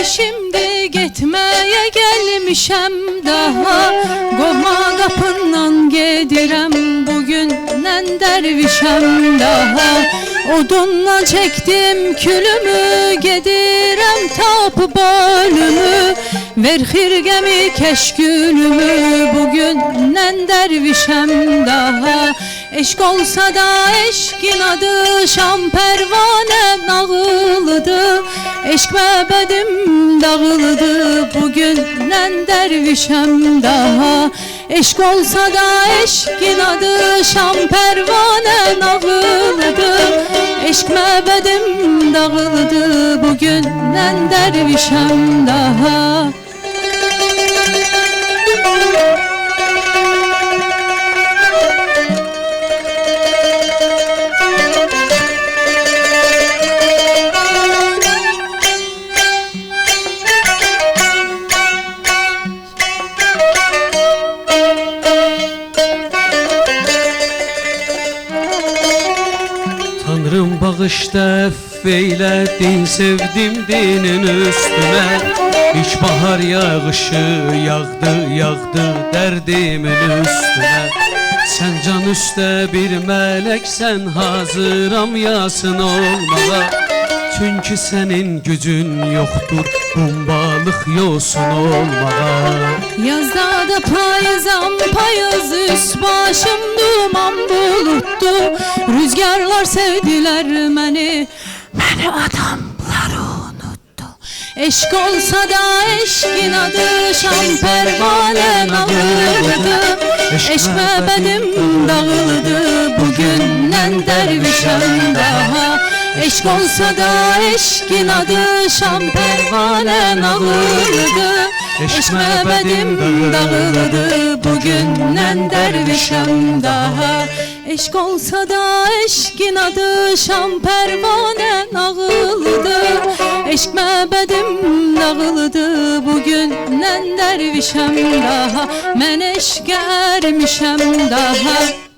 Şimdi gitmeye gelmişem daha, qovma qapından gedirəm bugündən dervişem daha. Odunla çektim külümü, gedirəm tapıb ölümü, ver xirqəmi keşkülümü, bugündən dervişem daha. Eşq olsa da eşkin adı şam pervane nağılıdır, eşq məbədim dağılıdı, bugündən dervişem daha. Eşq olsa da eşkin adı şam pervane nağılıdı, eşq məbədim dağılıdı, bugündən dervişem daha. Tanrım bağışla eylədin, sevdim dinin üstüne. İlk bahar yağışı yağdı derdimin üstüne. Sen can üstə bir meleksen, hazıram yasın olmağa. Çünkü senin gücün yoktur bombalık yosun olmağa. Yazda da payızam payız, üst başım duman buluttu. Rüzgarlar sevdiler beni adamlar unuttu. Eşk olsa da eşkin adı şam pervane nağılıdı, eşk məbədim dağılıdı, bugündən dervişem daha. Eşk olsa da eşkin adı şam pervane nağılıdı, eşk məbədim dağılıdı, bugündən dervişem daha. Eşk olsa da eşkin adı şam pervane nağılıdı, eşk məbədim dağılıdı, bugündən dervişem daha. Mən eşqə ermişəm daha.